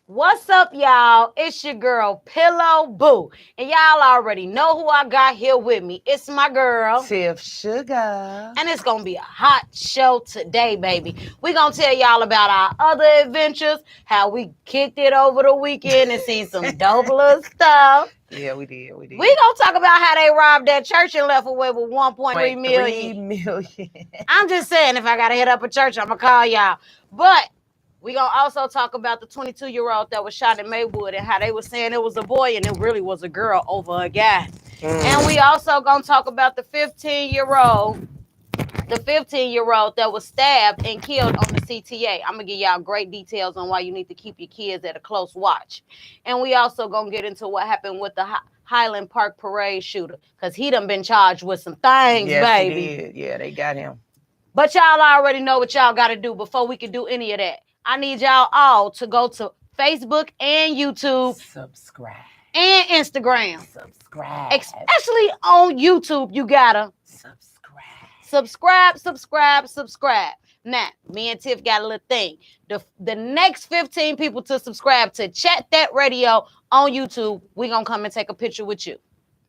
What's up, y'all? It's your girl, Pillow Boo. And y'all already know who I got here with me. It's my girl, Tiff Sugar. and it's going to be a hot show today, baby. We're going to tell y'all about our other adventures, how we kicked it over the weekend and seen some dope little stuff. Yeah, we did. We going to talk about how they robbed that church and left away with 1.3 million. 3 million. I'm just saying, if I got to hit up a church, I'm going to call y'all. But we're going to also talk about the 22-year-old that was shot in Maywood and how they were saying it was a boy and it really was a girl over a guy. And we also going to talk about the 15-year-old that was stabbed and killed on the CTA. I'm going to give y'all great details on why you need to keep your kids at a close watch. And we also going to get into what happened with the Highland Park parade shooter, because he done been charged with some things, yes, baby. He did. Yeah, they got him. But y'all already know what y'all got to do before we can do any of that. I need y'all all to go to Facebook and YouTube. Subscribe. And Instagram. Subscribe. Especially on YouTube, you gotta subscribe. Now, me and Tiff got a little thing. The next 15 people to subscribe to Chat That Radio on YouTube, we gonna come and take a picture with you.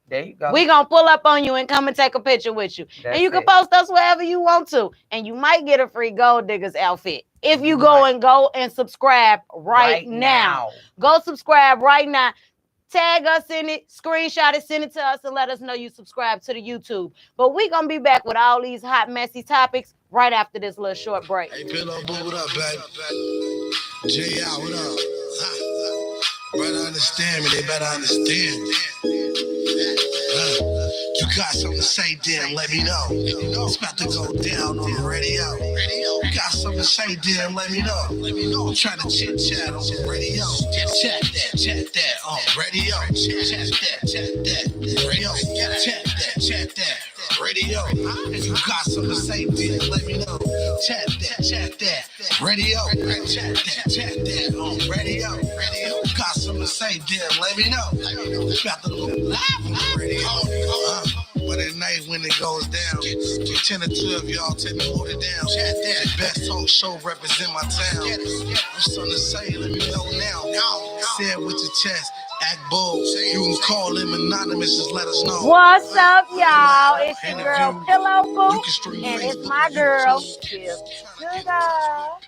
There you go. We gonna pull up on you and come and take a picture with you. That's and you can it. post us wherever you want to. And you might get a free Gold Diggers outfit. If you go and subscribe right now. Go subscribe right now. Tag us in it, screenshot it, send it to us, and let us know you subscribe to the YouTube. But we gonna be back with all these hot, messy topics right after this little short break. Hey, Pillow Boo, what up, baby? J out, what up? Better understand me, they better understand me. You got something to say, damn, let me know. It's about to go down on the radio. You got something to say, damn, let me know. I'm trying to chit-chat on the radio. Chat that, on radio. Chat that, radio. Chat that, radio. If you got something to say, damn, let me know. Chat that, radio. Chat that, on radio. You got something to say, damn, let me know. It's about to go live on the radio. But at night when it goes down, 10 or 12 y'all tell me hold it down. The best talk show represent my town. I'm something to say, let me know now. Say it with your chest, act bold. You can call him anonymous, just let us know. What's up, y'all? It's your girl, Pillow Boo, and it's my girl, Tiff Sugar.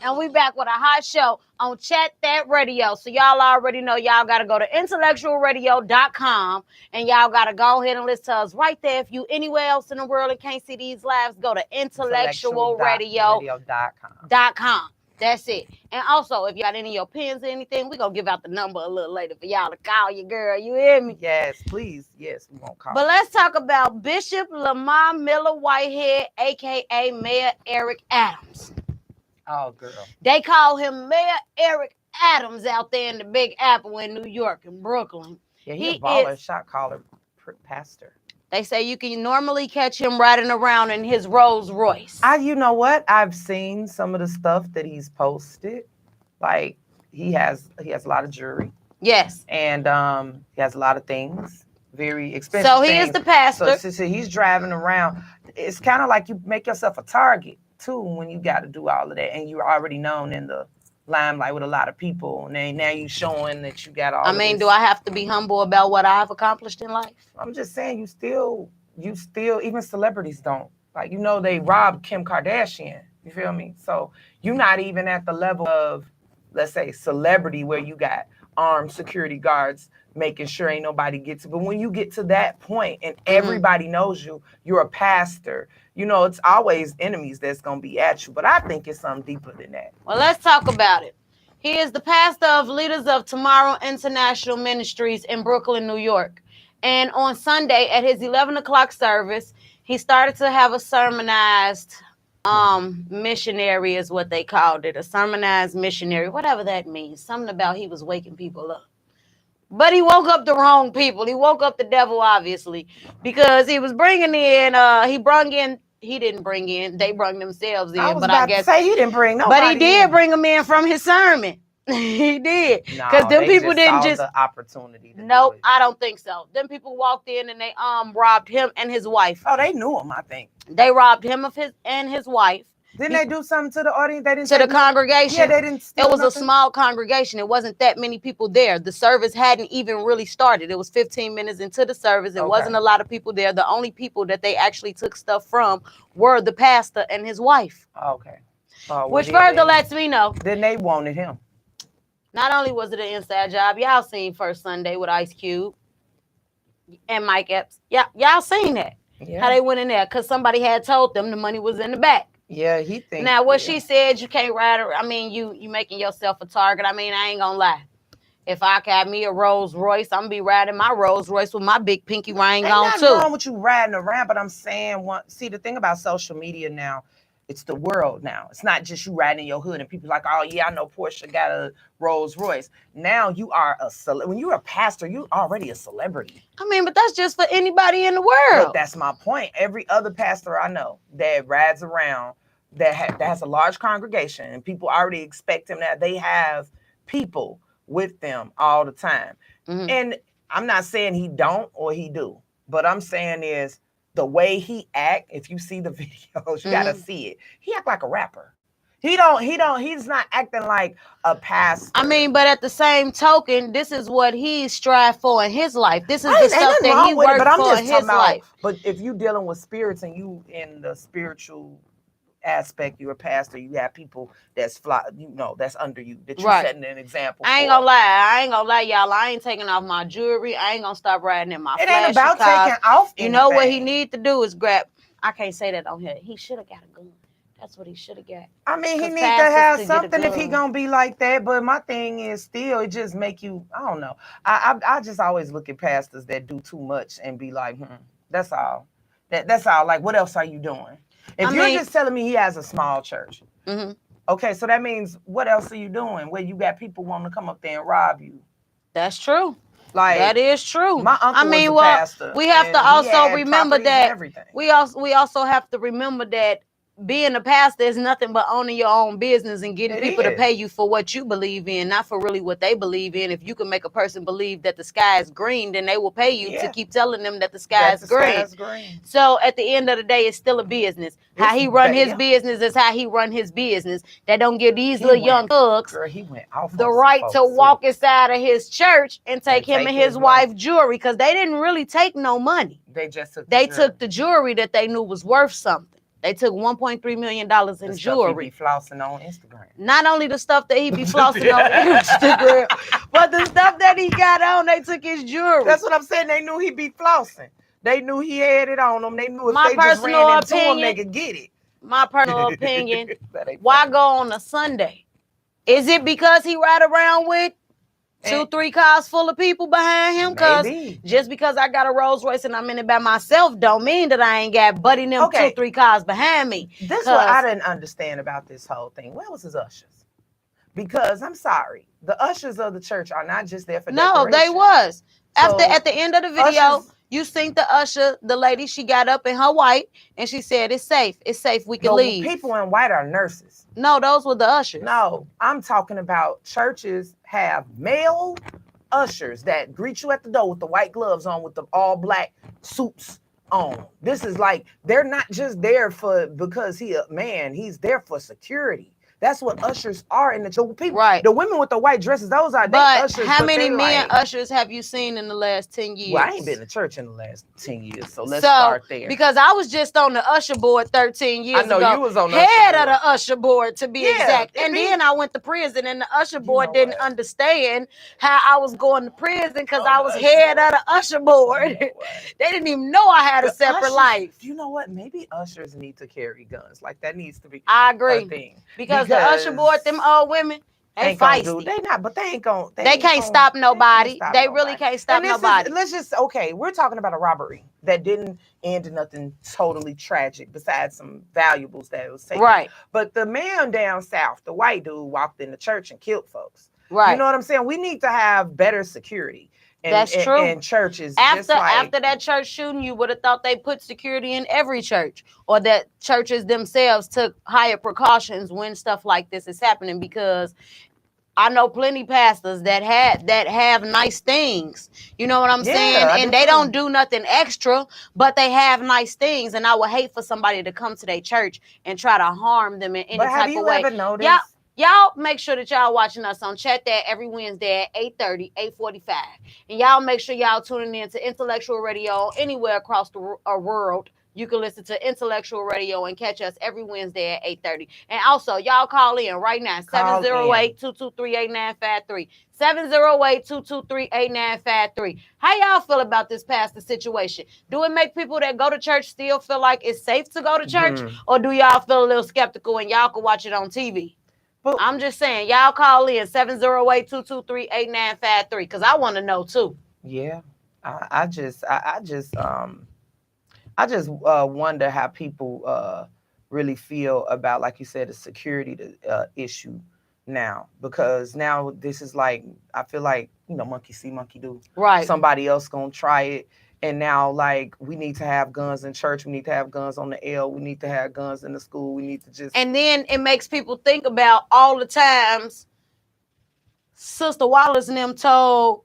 And we back with a hot show on Chat That Radio. So y'all already know y'all got to go to IntellectualRadio.com and y'all got to go ahead and listen to us right there. If you anywhere else in the world and can't see these lives, go to IntellectualRadio.com. That's it. And also, if you got any of your pens or anything, we're going to give out the number a little later for y'all to call your girl. You hear me? Yes, please. Yes, we won't call. But let's talk about Bishop Lamar Miller Whitehead, a.k.a. Mayor Eric Adams. Oh, girl. They call him Mayor Eric Adams out there in the Big Apple in New York and Brooklyn. Yeah, he's a baller, shot caller, pastor. They say you can normally catch him riding around in his Rolls Royce. You know what? I've seen some of the stuff that he's posted. Like he has a lot of jewelry. Yes. And he has a lot of things, very expensive. So he is the pastor. So he's driving around. It's kind of like you make yourself a target too when you got to do all of that, and you're already known in the limelight with a lot of people, and now you showing that you got all. I mean, do I have to be humble about what I've accomplished in life? I'm just saying, you still, even celebrities don't. Like, they robbed Kim Kardashian. You feel me? So you're not even at the level of, let's say, celebrity where you got armed security guards making sure ain't nobody gets it. But when you get to that point and everybody knows you're a pastor, it's always enemies that's going to be at you. But I think it's something deeper than that. Well, let's talk about it. He is the pastor of Leaders of Tomorrow International Ministries in Brooklyn, New York. And on Sunday at his 11 o'clock service, he started to have a sermonized missionary is what they called it. A sermonized missionary, whatever that means. Something about he was waking people up. But he woke up the wrong people. He woke up the devil, obviously, because he was bringing in, he didn't bring in, they brought themselves in. I guess say he didn't bring nobody. But he did bring them in from his sermon. He did. Because them people didn't just the opportunity. Nope, I don't think so. Them people walked in and they robbed him and his wife. Oh, they knew him, I think. They robbed him and his wife. Didn't they do something to the audience? They didn't to the take no- congregation. Yeah, they didn't. It was nothing. a small congregation. It wasn't that many people there. The service hadn't even really started. It was 15 minutes into the service. It wasn't a lot of people there. The only people that they actually took stuff from were the pastor and his wife. Okay. Well, Which further then, lets me know. Then they wanted him. Not only was it an inside job, y'all seen First Sunday with Ice Cube and Mike Epps. Yeah, y'all seen that. Yeah. How they went in there because somebody had told them the money was in the back. Yeah, he thinks. Now, what she said, you can't ride her. I mean, you making yourself a target. I mean, I ain't gonna lie. If I got me a Rolls Royce, I'm gonna be riding my Rolls Royce with my big pinky ring on Ain't too. nothing wrong with you riding around, but I'm saying, see, the thing about social media now, it's the world now. It's not just you riding in your hood and people like, oh yeah, I know Portia got a Rolls Royce. Now you are when you're a pastor, you already a celebrity. I mean, but that's just for anybody in the world. But that's my point. Every other pastor I know that rides around that has a large congregation and people already expect him that they have people with them all the time. Mm-hmm. And I'm not saying he don't or he do, but I'm saying is the way he act. If you see the videos, you gotta see it. He act like a rapper. He's not acting like a pastor. I mean, but at the same token, this is what he strive for in his life. This is the stuff that he worked for in his life. But if you dealing with spirits and you in the spiritual aspect, you're a pastor, you have people that's that's under you, that you're setting an example. I ain't gonna lie, y'all. I ain't taking off my jewelry. I ain't gonna stop riding in my flashy It ain't about cars. taking off anything. You know what he need to do is grab. I can't say that on here. He should have got a gun. That's what he should have got. I mean, he need to have something if he gonna be like that. But my thing is still, it just make you, I don't know. I just always look at pastors that do too much and be like, that's all. That's all. Like, what else are you doing? If you're just telling me he has a small church, okay, so that means what else are you doing where you got people wanting to come up there and rob you? That's true. Like, that is true. My uncle was a pastor, we have to also remember that we also have to remember that being a pastor is nothing but owning your own business and getting people to pay you for what you believe in, not for really what they believe in. If you can make a person believe that the sky is green, then they will pay you to keep telling them that the sky is green. So at the end of the day, it's still a business. How he run his business is how he run his business. That don't give these little young thugs the right to walk inside of his church and take him and his wife jewelry, because they didn't really take no money. They just took the jewelry that they knew was worth something. They took $1.3 million in jewelry. He be flossing on Instagram. Not only the stuff that he be flossing on Instagram, but the stuff that he got on, they took his jewelry. That's what I'm saying. They knew he be flossing. They knew he had it on them. They knew if they just ran into him, they could get it. My personal opinion, why go on a Sunday? Is it because he ride around with 2-3 cars full of people behind him? Because just because I got a Rolls Royce and I'm in it by myself don't mean that I ain't got buddy them 2-3 cars behind me. This what I didn't understand about this whole thing. Where was his ushers? Because I'm sorry, the ushers of the church are not just there for decoration. No, they was. At the end of the video, you seen the usher, the lady, she got up in her white and she said, it's safe, we can leave. People in white are nurses. No, those were the ushers. No, I'm talking about churches have male ushers that greet you at the door with the white gloves on with the all black suits on. This is like, they're not just there because he a man, he's there for security. That's what ushers are in the church. People, the women with the white dresses, those are ushers. How many men ushers have you seen in the last 10 years? Well, I ain't been to church in the last 10 years, so let's start there. Because I was just on the usher board 13 years ago. I know you was on the head of the usher board, to be exact. And then I went to prison, and the usher board didn't understand how I was going to prison because I was head of the usher board. They didn't even know I had a separate life. You know what? Maybe ushers need to carry guns. Like, that needs to be I agree. a thing. Because the usher board, them old women, they feisty. They not, but they ain't gonna. They can't stop nobody. They really can't stop nobody. We're talking about a robbery that didn't end in nothing totally tragic besides some valuables that was taken. Right. But the man down south, the white dude, walked in the church and killed folks. Right. You know what I'm saying? We need to have better security. That's true. In churches. After that church shooting, you would have thought they put security in every church, or that churches themselves took higher precautions when stuff like this is happening, because I know plenty pastors that have nice things. You know what I'm saying? And they don't do nothing extra, but they have nice things. And I would hate for somebody to come to their church and try to harm them in any type of way. Have you ever noticed? Y'all make sure that y'all watching us on Chat That every Wednesday at 8:30, 8:45. And y'all make sure y'all tuning in to Intellectual Radio anywhere across the world. You can listen to Intellectual Radio and catch us every Wednesday at 8:30. And also, y'all call in right now, 708-223-8953. 708-223-8953. How y'all feel about this pastor situation? Do it make people that go to church still feel like it's safe to go to church? Or do y'all feel a little skeptical and y'all can watch it on TV? But I'm just saying, y'all call in 708-223-8953 because I want to know too. Yeah, I just wonder how people really feel about, like you said, the security issue now, because now this is like, I feel like, monkey see, monkey do. Right. Somebody else gonna try it. And now, like, we need to have guns in church. We need to have guns on the L. We need to have guns in the school. We need to just... And then it makes people think about all the times Sister Wallace and them told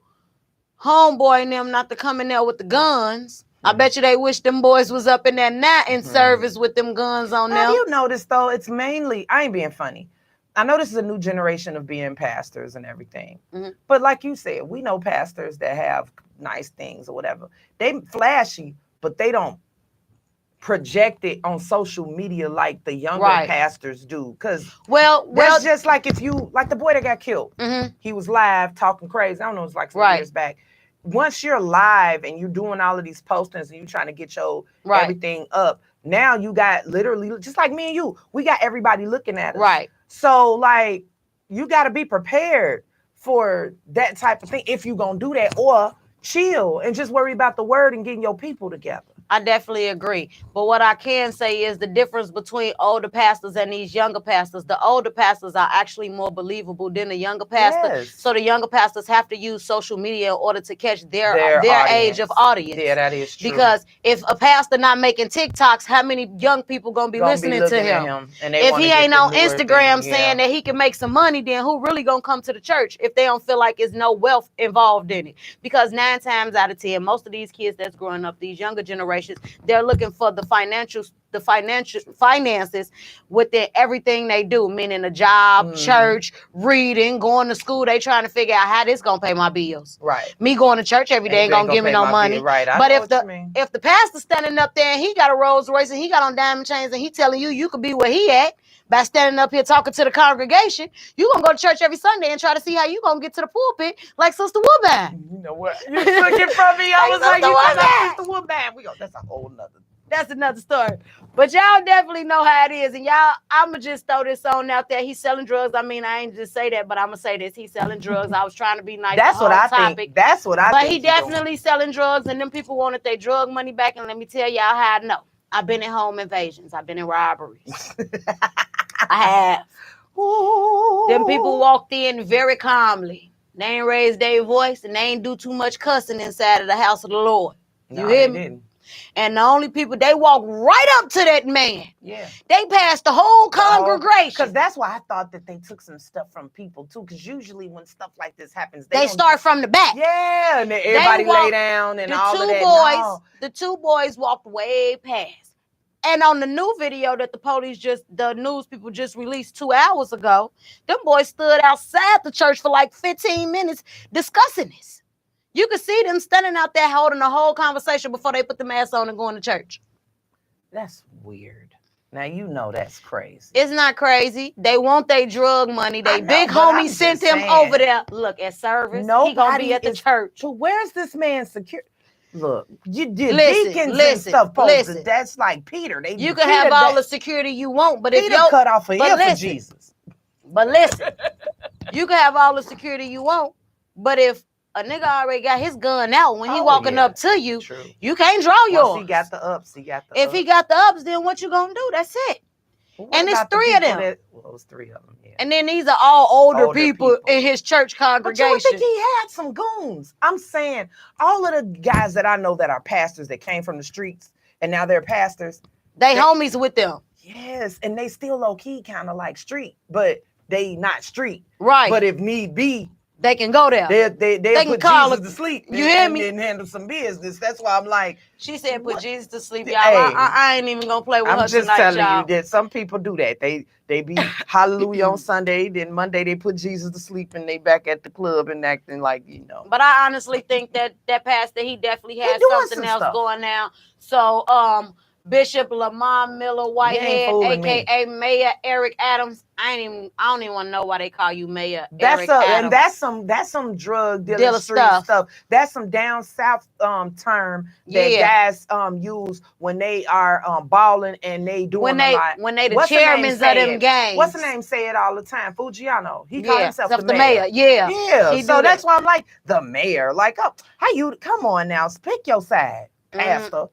homeboy and them not to come in there with the guns. I bet you they wish them boys was up in there now in service with them guns on them. Have you noticed, though, it's mainly... I ain't being funny. I know this is a new generation of being pastors and everything. But like you said, we know pastors that have nice things or whatever. They flashy, but they don't project it on social media like the younger pastors do. Because that's just like if you, like the boy that got killed. He was live talking crazy. I don't know, it was like some years back. Once you're live and you're doing all of these postings and you're trying to get your everything up, now you got literally, just like me and you, we got everybody looking at us. Right. So, like, you got to be prepared for that type of thing if you're going to do that, or chill and just worry about the word and getting your people together. I definitely agree. But what I can say is the difference between older pastors and these younger pastors. The older pastors are actually more believable than the younger pastors. Yes. So the younger pastors have to use social media in order to catch their age of audience. Yeah, that is true. Because if a pastor not making TikToks, how many young people gonna be listening to him? And if he ain't on Instagram saying that he can make some money, then who really gonna come to the church if they don't feel like there's no wealth involved in it? Because 9 times out of 10, most of these kids that's growing up, these younger generations, they're looking for the finances within everything they do, meaning a job, church, reading, going to school. They trying to figure out how this gonna pay my bills. Right. Me going to church every day ain't gonna give me no money. Right. But if the pastor's standing up there and he got a Rolls Royce and he got on diamond chains and he telling you could be where he at by standing up here talking to the congregation, you gonna go to church every Sunday and try to see how you gonna get to the pulpit like Sister Woodbine. You know what? You took it from me. I was like, you got Sister Woodbine. That's a whole nother. That's another story. But y'all definitely know how it is. And y'all, I'ma just throw this on out there. He's selling drugs. I mean, I ain't just say that, but I'm gonna say this. He's selling drugs. I was trying to be nice. That's what I think. That's what I think. But he definitely selling drugs, and them people wanted their drug money back. And let me tell y'all how I know. I've been in home invasions. I've been in robberies. I have. Ooh. Them people walked in very calmly. They ain't raised their voice and they ain't do too much cussing inside of the house of the Lord. You hear me? Didn't. And the only people, they walked right up to that man. Yeah. They passed the whole congregation. Because that's why I thought that they took some stuff from people too. Because usually when stuff like this happens, they start from the back. Yeah, and then everybody lay down and all of that. The two boys walked way past. And on the new video that the news people just released 2 hours ago, them boys stood outside the church for like 15 minutes discussing this. You could see them standing out there holding a whole conversation before they put the mask on and going to church. That's weird. Now, you know that's crazy. It's not crazy. They want their drug money. They big homie sent him over there. Look, at service. He going to be at the church. So where's this man's security? Look, you did deacons and stuff posted. That's like Peter. You can have all the security you want, but Peter if you cut off an ear for Jesus. But listen, you can have all the security you want, but if a nigga already got his gun out when he walking up to you, you can't draw yours. Once he got the ups, If he got the ups, then what you gonna do? That's it. And it's 3 of them. It was 3 of them. Yeah. And then these are all older people in his church congregation. But you would think he had some goons. I'm saying all of the guys that I know that are pastors that came from the streets and now they're pastors. They homies with them. Yes, and they still low key kind of like street, but they not street. Right. But if need be, they can go there. They'll can put call Jesus to sleep. You hear me? And handle some business. That's why I'm like. She said, "Put what? Jesus to sleep, y'all." Hey, I ain't even gonna play with her I'm just tonight, telling y'all. you that some people do that. They be hallelujah on Sunday, then Monday they put Jesus to sleep, and they back at the club and acting like, you know. But I honestly think that pastor, he definitely has something else going now. So Bishop Lamont Miller Whitehead, aka Mayor Eric Adams. I don't even want to know why they call you Mayor Eric Adams. And that's some drug dealer street stuff. That's some down south term that guys use when they are balling and they doing a lot. When they the chairmen of them gangs. What's the name say it all the time? Fujiano. He called himself the mayor. Yeah. So that's why I'm like the mayor. Like, how you come on now? Pick your side, pastor.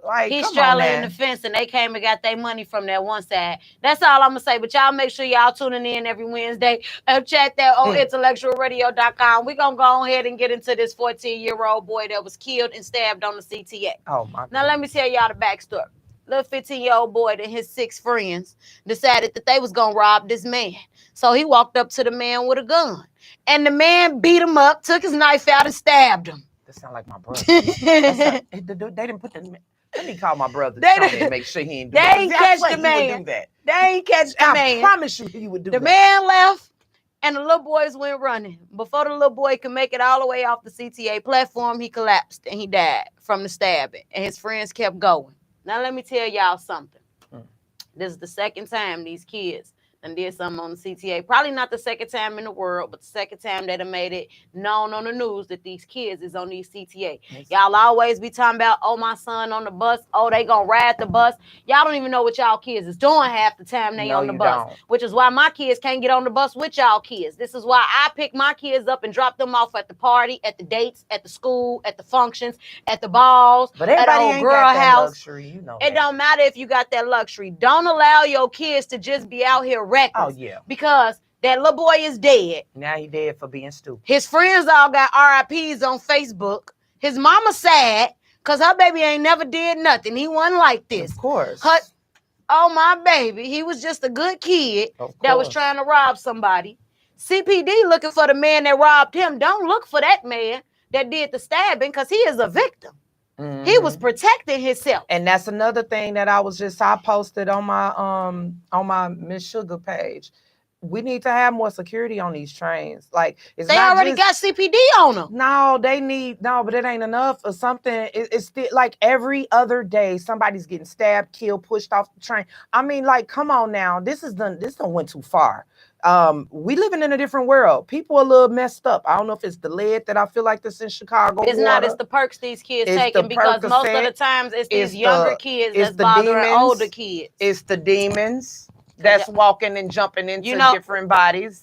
Like, he's straddling the fence, and they came and got their money from that one side. That's all I'm gonna say. But y'all make sure y'all tuning in every Wednesday and chat that on IntellectualRadio.com. We're gonna go ahead and get into this 14-year-old boy that was killed and stabbed on the CTA. Oh my God. Now let me tell y'all the backstory. Little 15-year-old boy and his 6 friends decided that they was gonna rob this man. So he walked up to the man with a gun, and the man beat him up, took his knife out, and stabbed him. That sound like my brother. They didn't put the. Let me call my brother and make sure he ain't do that. They ain't catch the man. They ain't catch the man. I promise you he would do that. The man left, and the little boys went running. Before the little boy could make it all the way off the CTA platform, he collapsed and he died from the stabbing. And his friends kept going. Now let me tell y'all something. This is the second time these kids and did something on the CTA. Probably not the second time in the world, but the second time that have made it known on the news that these kids is on these CTA. Y'all always be talking about, oh, my son on the bus. Oh, they gonna ride the bus. Y'all don't even know what y'all kids is doing half the time they on the bus. Which is why my kids can't get on the bus with y'all kids. This is why I pick my kids up and drop them off at the party, at the dates, at the school, at the functions, at the balls, but everybody at ain't girl got that house. Luxury, you know. It don't matter if you got that luxury. Don't allow your kids to just be out here reckless. Oh, yeah. Because that little boy is dead. Now he dead for being stupid. His friends all got RIPs on Facebook. His mama sad because her baby ain't never did nothing. He wasn't like this. Of course. Oh, my baby. He was just a good kid that was trying to rob somebody. CPD looking for the man that robbed him. Don't look for that man that did the stabbing because he is a victim. Mm-hmm. He was protecting himself. And that's another thing that I posted on my Miss Sugar page. We need to have more security on these trains. Like, they already got CPD on them. No, but it ain't enough or something. It's still like every other day somebody's getting stabbed, killed, pushed off the train. I mean, like, come on now. This done went too far. We living in a different world. People are a little messed up. I don't know if it's the lead that I feel like this in Chicago. It's not. It's the perks these kids taking because most of the times it's these younger kids that's bothering older kids. It's the demons that's walking and jumping into different bodies.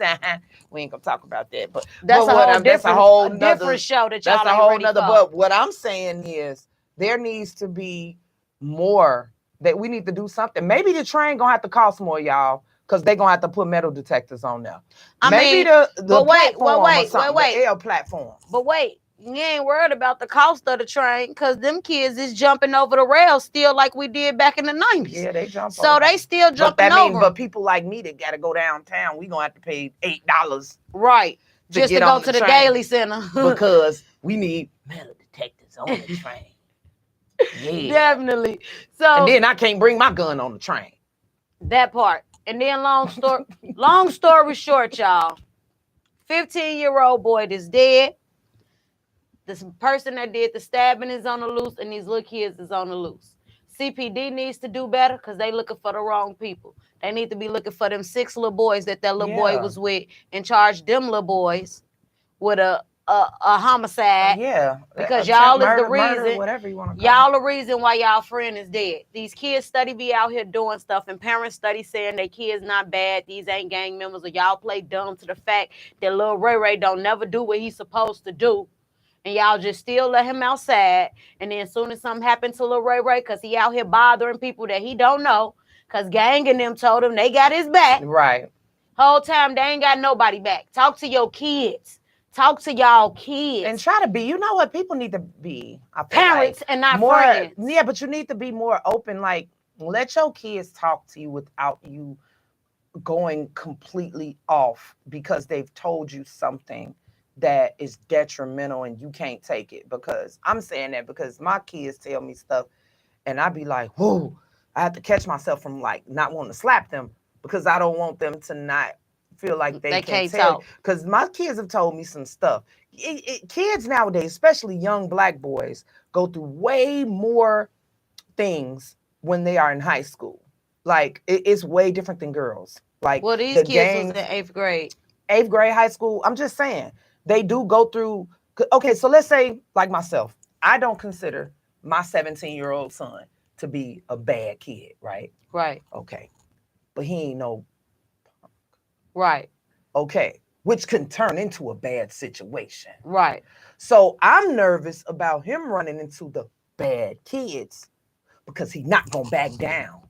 We ain't gonna talk about that, but that's a whole different show that y'all. That's a whole nother. But what I'm saying is there needs to be more. That we need to do something. Maybe the train gonna have to cost more, y'all. Because they're going to have to put metal detectors on there. Maybe the L platform. But wait, you ain't worried about the cost of the train because them kids is jumping over the rails still like we did back in the 90s. Yeah, they jump so over. They still jumping over. But people like me that got to go downtown, we going to have to pay $8. Right. Just to go to the Daily Center. Because we need metal detectors on the train. Yeah. Definitely. So, and then I can't bring my gun on the train. That part. And then long story short, y'all, 15-year-old boy that's dead. This person that did the stabbing is on the loose, and these little kids is on the loose. CPD needs to do better because they looking for the wrong people. They need to be looking for them 6 little boys that little boy was with and charge them little boys with a homicide. Yeah. Because y'all is the reason. Murder, whatever you want to y'all the reason why y'all friend is dead. These kids study be out here doing stuff, and parents study saying their kids not bad. These ain't gang members, or y'all play dumb to the fact that little Ray Ray don't never do what he's supposed to do. And y'all just still let him outside. And then as soon as something happened to little Ray Ray, because he out here bothering people that he don't know, because gang and them told him they got his back. Right. Whole time they ain't got nobody back. Talk to your kids. Talk to y'all kids. And try to be, you know what people need to be? Parents and not more, friends. Yeah, but you need to be more open. Like, let your kids talk to you without you going completely off because they've told you something that is detrimental and you can't take it. Because I'm saying that because my kids tell me stuff and I be like, whoa, I have to catch myself from like not wanting to slap them because I don't want them to not feel like they can can't tell. talk. Because my kids have told me some stuff. Kids nowadays, especially young Black boys, go through way more things when they are in high school. Like it's way different than girls. Like Well, these the kids was gangs, in 8th grade. 8th grade, high school. I'm just saying they do go through. Okay, so let's say like myself, I don't consider my 17-year-old son to be a bad kid, right? Right. Okay, but he ain't no. Right. Okay, which can turn into a bad situation. Right. So I'm nervous about him running into the bad kids because he's not gonna back down.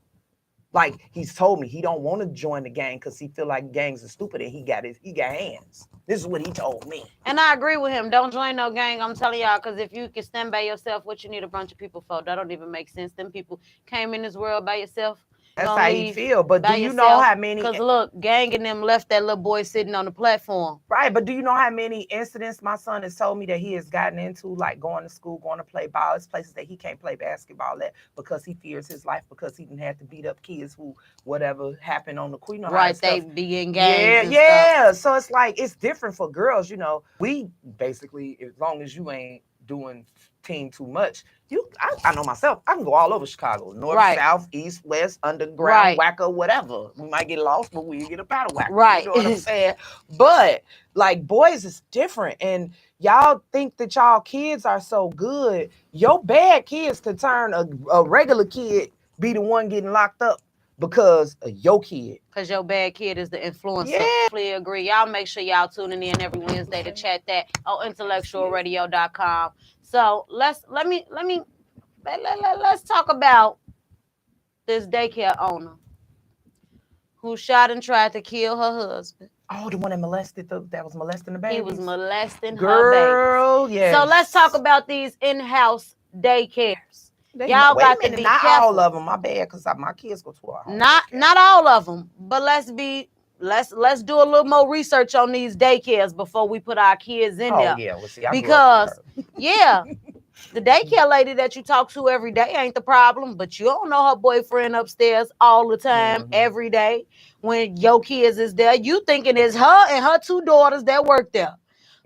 Like he's told me he don't want to join the gang because he feel like gangs are stupid and he got hands. This is what he told me. And I agree with him. Don't join no gang. I'm telling y'all, because if you can stand by yourself, what you need a bunch of people for? That don't even make sense. Them people came in this world by yourself. That's how you feel. But do you know how many? Because look, gang and them left that little boy sitting on the platform. Right, but do you know how many incidents my son has told me that he has gotten into, like going to school, going to play ball? It's places that he can't play basketball at because he fears his life because he didn't have to beat up kids who whatever happened on the Queen. Right, they be in gangs. Yeah. So it's like it's different for girls. You know, we basically, as long as you ain't doing team too much, I know myself, I can go all over Chicago, north, south, east, west, underground, wacko, whatever. We might get lost, but we get up out of wacko. Right. You know what I'm saying? But like boys is different, and y'all think that y'all kids are so good. Your bad kids could turn a regular kid be the one getting locked up because of your kid. Because your bad kid is the influencer. Yeah. I completely agree. Y'all make sure y'all tuning in every Wednesday to chat that on IntellectualRadio.com. So let's talk about this daycare owner who shot and tried to kill her husband. Oh, the one that was molesting the baby. He was molesting her baby. Yeah. So let's talk about these in-house daycares. Y'all got to be not careful. All of them. My bad, because my kids go to our home. Not all of them, but let's do a little more research on these daycares before we put our kids in there. Yeah, well, see, because the daycare lady that you talk to every day ain't the problem, but you don't know her boyfriend upstairs all the time, every day. When your kids is there, you thinking it's her and her 2 daughters that work there.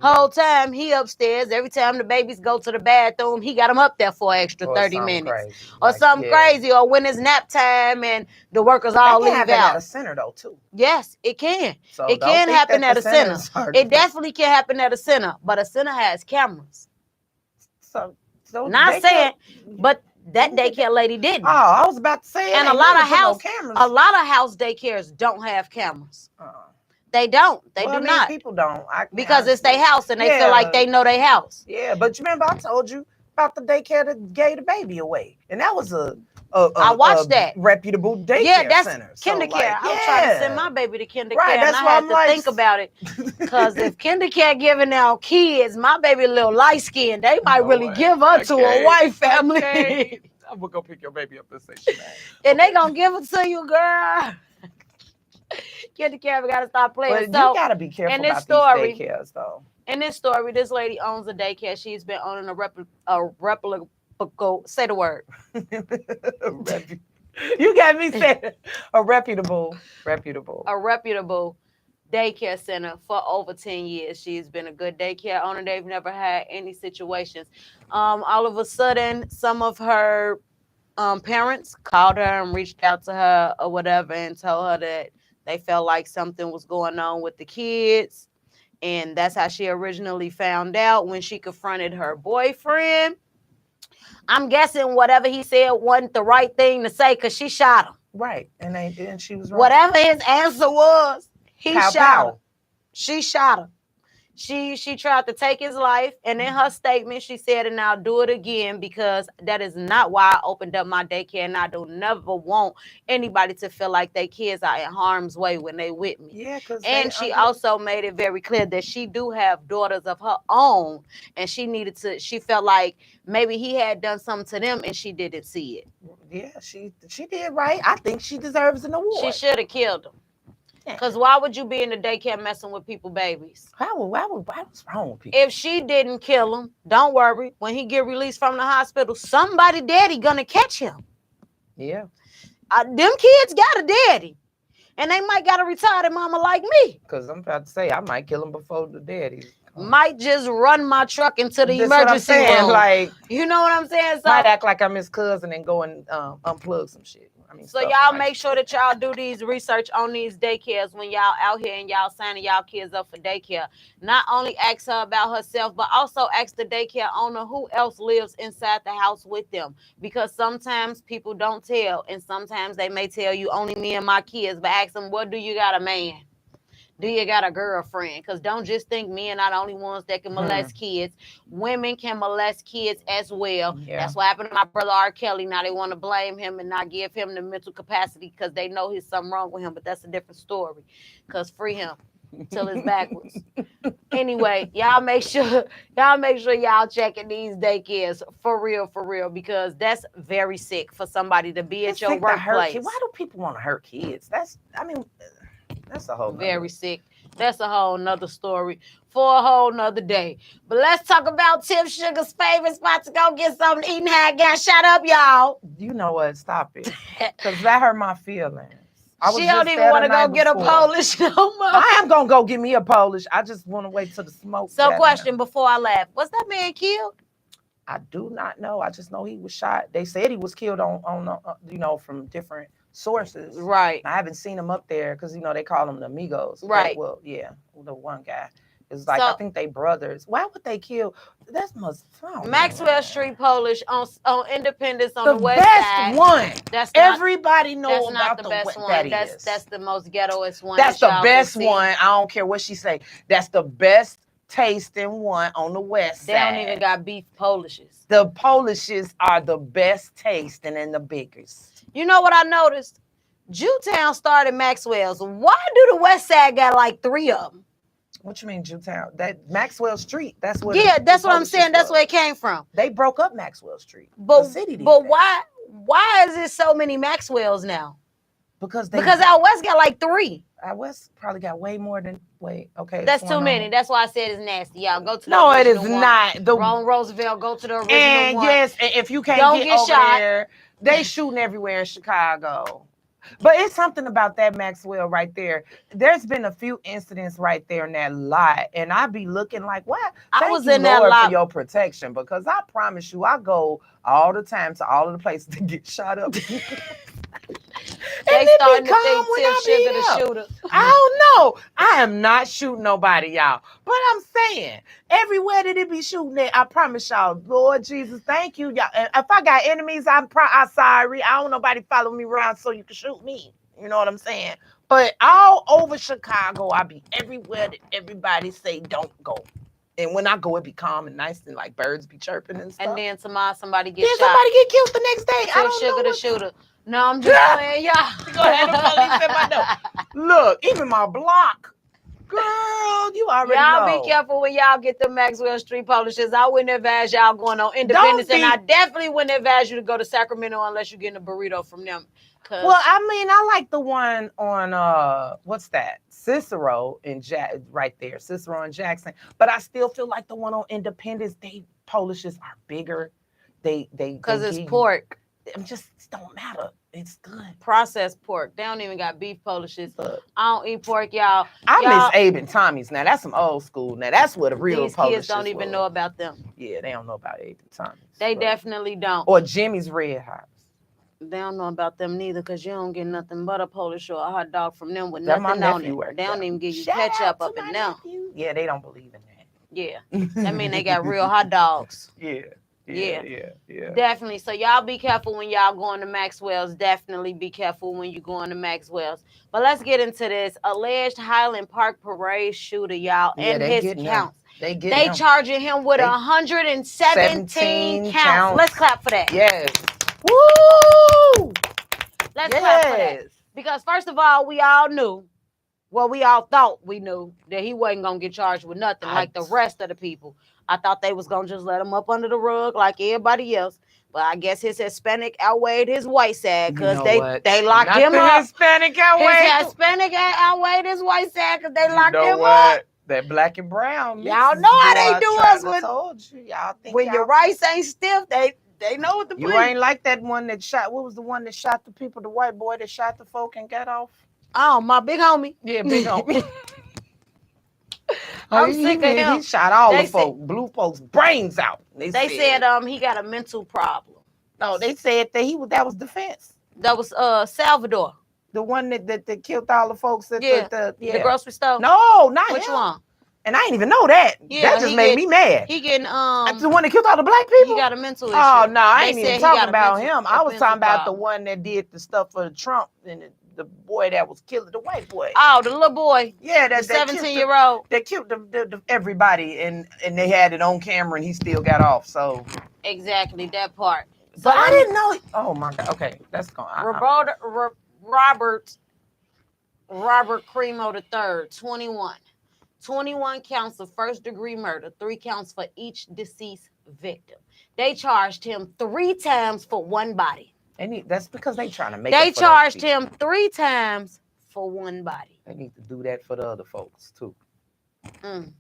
Whole time he upstairs. Every time the babies go to the bathroom, he got them up there for an extra 30 minutes. Crazy. Or something crazy. Or when it's nap time and the workers all leave out. It can happen at a center though too. Yes, it can. So it can happen at a center. It definitely can happen at a center. But a center has cameras. So not saying, but that daycare lady didn't. Oh, I was about to say. And a lot of house daycares don't have cameras. They don't. They do not. People don't. Because it's their house and they feel like they know their house. Yeah, but you remember I told you about the daycare that gave the baby away. And that was I watched that. Reputable daycare center. Kindercare. I was trying to send my baby to kindercare. Right, and I had to think about it. Because if kindercare giving out kids, my baby a little light skinned, they might really give her to a white family. I'm going to go pick your baby up and say, and they going to give it to you, girl. Kindercare, we got to stop playing. But you got to be careful about these daycares, though. In this story, this lady owns a daycare. She's been owning a reputable, say the word. You got me saying a reputable daycare center for over 10 years. She's been a good daycare owner. They've never had any situations. All of a sudden, some of her parents called her and reached out to her or whatever and told her that they felt like something was going on with the kids. And that's how she originally found out when she confronted her boyfriend. I'm guessing whatever he said wasn't the right thing to say because she shot him. Right. And she was right. Whatever his answer was, he shot her. She shot her. She tried to take his life. And in her statement, she said, and I'll do it again because that is not why I opened up my daycare. And I don't never want anybody to feel like their kids are in harm's way when they with me. Yeah, and she also made it very clear that she do have daughters of her own. And she felt like maybe he had done something to them and she didn't see it. Yeah, she did right. I think she deserves an award. She should have killed him. Because why would you be in the daycare messing with people's babies? What's wrong with people? If she didn't kill him, don't worry. When he get released from the hospital, somebody daddy gonna catch him. Yeah. Them kids got a daddy. And they might got a retired mama like me. Because I'm about to say, I might kill him before the daddy. Might just run my truck into the That's what I'm emergency saying. room. Like, you know what I'm saying? So, might act like I'm his cousin and go and unplug some shit. I mean, so y'all make sure that y'all do these research on these daycares when y'all out here and y'all signing y'all kids up for daycare. Not only ask her about herself, but also ask the daycare owner who else lives inside the house with them. Because sometimes people don't tell, and sometimes they may tell you only me and my kids, but ask them, what do you got a man? Do you got a girlfriend? Because don't just think men are the only ones that can molest kids. Women can molest kids as well. Yeah. That's what happened to my brother R. Kelly. Now they want to blame him and not give him the mental capacity because they know there's something wrong with him. But that's a different story. Because free him till it's backwards. Anyway, y'all make sure y'all checking these daycares for real, because that's very sick for somebody to be at your workplace. Why do people want to hurt kids? That's a whole very sick. That's a whole nother story for a whole nother day. But let's talk about Tip Sugar's favorite spot to go get something to eat and have gas. Shut up, y'all. You know what? Stop it. Because that hurt my feelings. She don't even want to go get a Polish no more. I am going to go get me a Polish. I just want to wait till the smoke. So question before I laugh. Was that man killed? I do not know. I just know he was shot. They said he was killed on from different sources. Right. I haven't seen him up there because, they call them the amigos. Right. Well, yeah, the one guy. It's like, I think they brothers. Why would they kill? That must Maxwell Street Polish on Independence on the west side. The best one. That's everybody knows that's about not the best one. That's the most ghettoest one. That's the best one. I don't care what she say. That's the best tasting one on the west side. They don't even got beef Polishes. The Polishes are the best tasting and the biggest. You know what I noticed? Jewtown started Maxwell's. Why do the west side got like 3 of them? What you mean, Jewtown? That Maxwell Street. That's what. Yeah, that's what I'm saying. That's where it came from. They broke up Maxwell Street. But the city did but that. why is there so many Maxwells now? Because out west got like 3. Out west probably got way more than okay. That's too many. That's why I said it's nasty. Y'all go to the no, it is one. not. The Ron Roosevelt. Go to the original and one. yes, and if you can't Don't get get over shot. there, they shooting everywhere in Chicago. But it's something about that Maxwell right there. There's been a few incidents right there in that lot, and I be looking like, what? I was in that lot for your protection, because I promise you, I go all the time to all of the places to get shot up. They starting to think Tip Sugar the shooter. I don't know. I am not shooting nobody, y'all. But I'm saying, everywhere that it be shooting at, I promise y'all, Lord Jesus, thank you, y'all. And if I got enemies, I'm sorry. I don't nobody follow me around so you can shoot me. You know what I'm saying? But all over Chicago, I be everywhere that everybody say don't go. And when I go, it be calm and nice and like birds be chirping and stuff. And then somebody get shot. Somebody get killed the next day. Tip Sugar the shooter. No, I'm just playing, y'all. Go ahead, the police in my door. Look, even my block. Girl, you already know. Y'all be careful when y'all get the Maxwell Street Polishes. I wouldn't advise y'all going on Independence, and I definitely wouldn't advise you to go to Sacramento unless you're getting a burrito from them. Well, I mean, I like the one on what's that? Cicero and right there, Cicero and Jackson. But I still feel like the one on Independence, they Polishes are bigger. They because it's pork. It just don't matter. It's good. Processed pork. They don't even got beef Polishes. I don't eat pork, y'all. I miss Abe and Tommy's now. That's some old school. Now that's what a real These Polishes kids don't even know about them. Yeah, they don't know about Abe and Tommy's. They definitely don't. Or Jimmy's Red Hots. They don't know about them neither, because you don't get nothing but a Polish or a hot dog from them with nothing on it. They don't even give you ketchup up in them. Yeah, they don't believe in that. Yeah. That mean they got real hot dogs. Yeah. Definitely. So y'all be careful when y'all going to Maxwell's. Definitely be careful when you going to Maxwell's. But let's get into this alleged Highland Park parade shooter, y'all, and his counts. They charging him with 117 counts. Let's clap for that. Yes. Woo! Let's clap for that. Because first of all, we all knew, we all thought we knew that he wasn't going to get charged with nothing like the rest of the people. I thought they was going to just let him up under the rug like everybody else. But I guess his Hispanic outweighed his white side because You know what? they locked Not him the up. Hispanic His outweighed. Hispanic outweighed his white side because they You locked know him what? up. That black and brown. Y'all mixes, know how boy, they I do tried us to when told you. Y'all think when your rice ain't stiff. They know what to put. You ain't like that one that shot. What was the one that shot the people? The white boy that shot the folk and got off. Oh, my big homie. Yeah, big homie. I'm sick of him. He shot all They the folk, blue folks' brains out. They said he got a mental problem. no. They said that that was defense. That was Salvador. The one that killed all the folks at the grocery store. No, not Which him. one? And I didn't even know that. Yeah, that just made me mad. He getting That's the one that killed all the black people. He got a mental issue. Oh no, I They ain't said even he talking got a about mental- him. I a was mental talking about the problem. one that did the stuff for Trump and the boy that was killed, the white boy. Oh, the little boy. Yeah, The that 17-year-old. They killed the everybody, and they had it on camera, and he still got off. So Exactly that part. but I didn't know. Oh my God. Okay, that's gone. Robert Cremo III, 21. 21 counts of first-degree murder, 3 counts for each deceased victim. They charged him 3 times for one body. That's because they trying to make. They charged him 3 times for one body. They need to do that for the other folks too. Mm.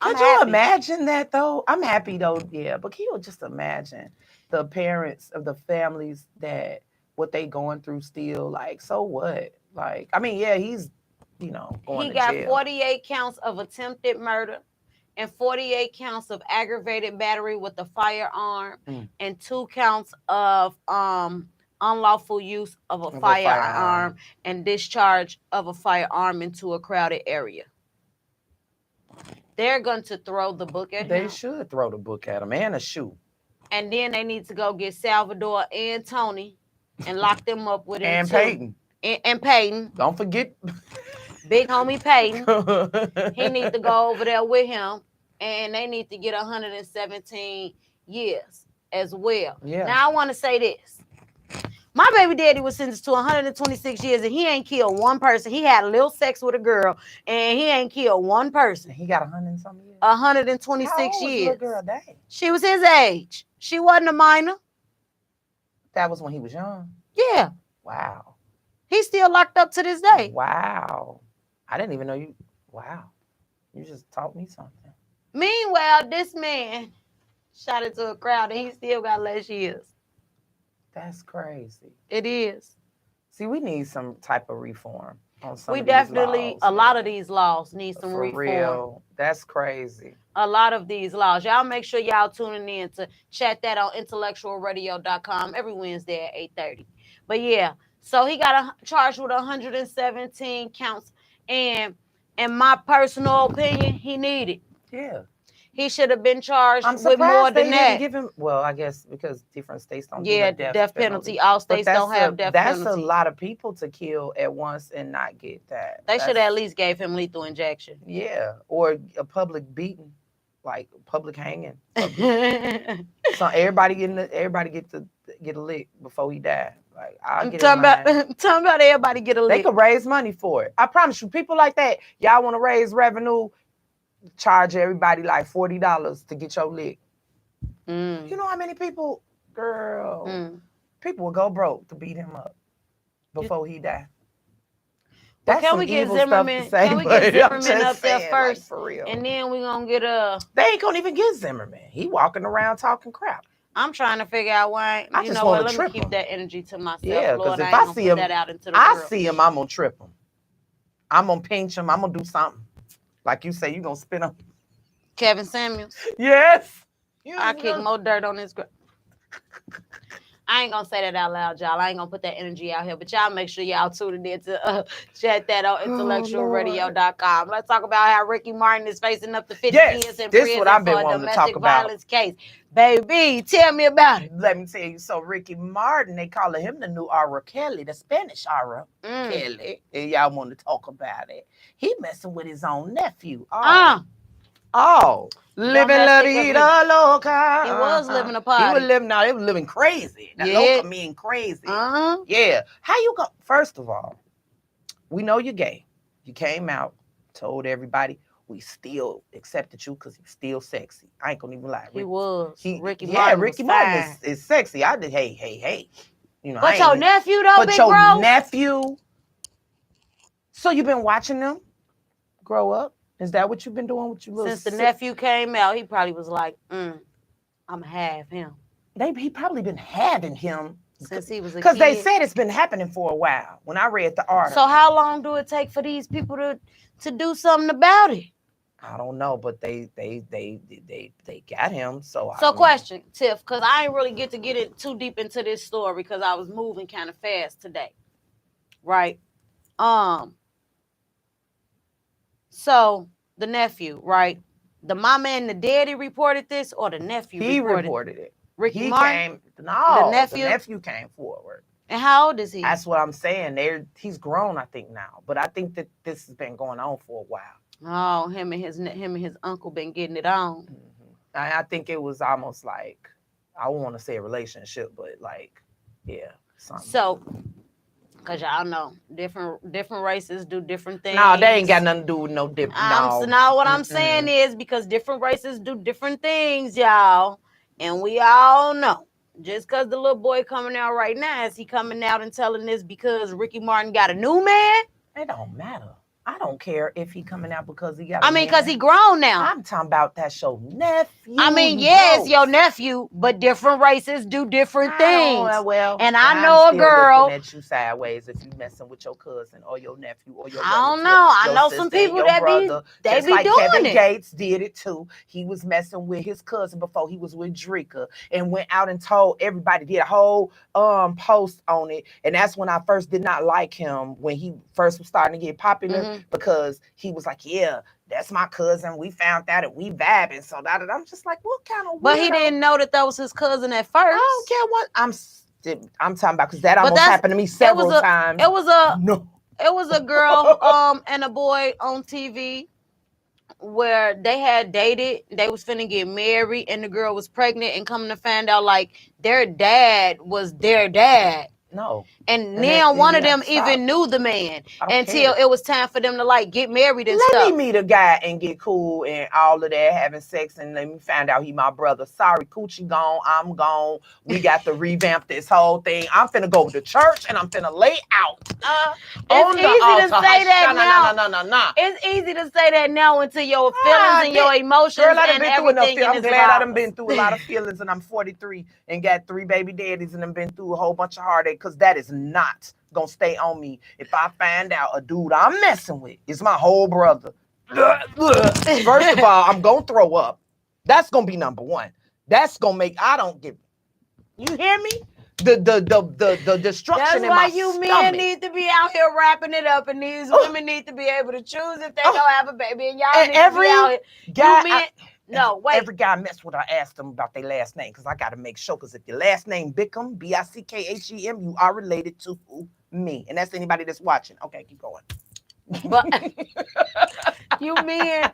Could you imagine that though? I'm happy though, yeah. But can you just imagine the parents of the families that what they going through still? Like, so what? Like, I mean, yeah, he's going He to got jail. 48 counts of attempted murder and 48 counts of aggravated battery with a firearm and 2 counts of unlawful use of a firearm and discharge of a firearm into a crowded area. They're going to throw the book at him. They should throw the book at him and a shoe. And then they need to go get Salvador and Tony and lock them up with him and too. Peyton. And Peyton. Don't forget. Big homie Peyton. He needs to go over there with him. And they need to get 117 years as well. Yeah. Now, I want to say this. My baby daddy was sentenced to 126 years and he ain't killed one person. He had a little sex with a girl and he ain't killed one person. He got 100 and something years? 126 How old was years. little girl day? She was his age. She wasn't a minor. That was when he was young? Yeah. Wow. He's still locked up to this day. Wow. I didn't even know you. Wow. You just taught me something. Meanwhile, this man shot into a crowd and he still got less years. That's crazy. It is. See, we need some type of reform on some We of these definitely, laws, a lot of these laws need some For reform. real. That's crazy. A lot of these laws. Y'all make sure y'all tuning in to chat that on IntellectualRadio.com every Wednesday at 8:30. But yeah, so he got charged with 117 counts. And in my personal opinion, he needed. Yeah. He should have been charged with more than that. Give him, well, I guess because different states don't give a death penalty. All states don't have death penalty. That's a lot of people to kill at once and not get that. They should have at least gave him lethal injection. Yeah, or a public beating, like public hanging. So everybody get a lick before he died. Like I'll get talking about everybody get a lick. They could raise money for it. I promise you, people like that, y'all want to raise revenue. Charge everybody like $40 to get your lick. You know how many people, girl, people will go broke to beat him up before he died. Well, can we get Zimmerman? Can we get Zimmerman up there first? Like, for real. And then we're gonna get They ain't gonna even get Zimmerman. He walking around talking crap. I'm trying to figure out why. I just want to let trip me keep that energy to myself. Yeah, because if I see him, that out into the I world. see him, I'm gonna trip him. I'm gonna pinch him. I'm gonna do something. Like you say, you gonna spin him. Kevin Samuels. Yes. I kick more dirt on this ground. I ain't gonna say that out loud, y'all. I ain't gonna put that energy out here, but y'all make sure y'all tune in to chat that on IntellectualRadio.com. Let's talk about how Ricky Martin is facing up to 50 years in prison for a domestic violence case. Baby, tell me about it. Let me tell you. So Ricky Martin, they calling him the new R. Kelly, the Spanish R. Kelly. And y'all want to talk about it. He messing with his own nephew. Living la vida loca. He was living a party. He was living. Now they was living crazy. That loca mean crazy. Yeah. How you go? First of all, we know you're gay. You came out, told everybody. we still accepted you because you're still sexy. I ain't gonna even lie. He was. Ricky yeah, Martin Ricky was Martin fine. is sexy. I did. Hey. You know, But your nephew though, but big your bro. nephew. So you've been watching them grow up? Is that what you've been doing with your little? Since the nephew came out, he probably was like, I'm gonna have him. He probably been having him since he was a kid. Because they said it's been happening for a while. When I read the article. So how long do it take for these people to do something about it? I don't know, but they got him. So question, Tiff, because I ain't really get it too deep into this story because I was moving kind of fast today, right? So the nephew, right? The mama and the daddy reported this, or the nephew? He reported it. Ricky Martin. The nephew came forward. And how old is he? That's what I'm saying. He's grown, I think now, but I think that this has been going on for a while. Oh, him and his uncle been getting it on. Mm-hmm. I think it was almost like, I won't want to say a relationship, but like, yeah, something. So, cause y'all know different races do different things. No, they ain't got nothing to do with no different. So now what I'm saying is because different races do different things, y'all, and we all know. Just because the little boy coming out right now, is he coming out and telling this because Ricky Martin got a new man? It don't matter. I don't care if he coming out because he got because he grown now. I'm talking about that show nephew. It's your nephew, but different races do different things. Well, and I know a girl. Looking at you sideways if you messing with your cousin or your nephew or your. I don't know. I know some people that brother, they be like doing Kevin it. Gates did it too. He was messing with his cousin before he was with Drika and went out and told everybody. Did a whole post on it, and that's when I first did not like him when he first was starting to get popular. Because he was like, yeah, that's my cousin. We found out and we vibing. So that I'm just like, what kind of weirdo? But he didn't know that was his cousin at first. I don't care what I'm talking about because that almost happened to me several times. It was a girl and a boy on TV where they had dated. They was finna get married and the girl was pregnant and coming to find out like their dad was their dad. No. And then one of them even knew the man until it was time for them to like get married and stuff. Let me meet a guy and get cool and all of that, having sex, and let me find out he my brother. Sorry, Coochie gone, I'm gone. We got to revamp this whole thing. I'm finna go to church and I'm finna lay out. It's easy to say that now. No. It's easy to say that now until your feelings and your emotions. Girl, I done been through enough feelings. I'm glad I done been through a lot of feelings, and I'm 43 and got 3 baby daddies, and I've been through a whole bunch of heartache because that is not gonna stay on me. If I find out a dude I'm messing with is my whole brother, first of all, I'm gonna throw up. That's gonna be number one. That's gonna make you hear me? The destruction. That's why you men need to be out here wrapping it up, and these women need to be able to choose if they don't have a baby, and y'all need to be out here. Guy, Every guy I mess with, I ask them about their last name because I got to make sure. Because if your last name Bickham, Bickhem, you are related to me, and that's anybody that's watching. Okay, keep going. But you men,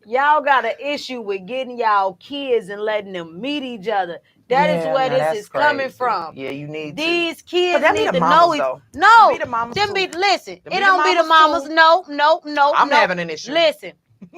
y'all got an issue with getting y'all kids and letting them meet each other. That is where this is coming from. Yeah, you need these kids need to know it. Listen, it don't be the mamas. No. I'm having an issue. Listen.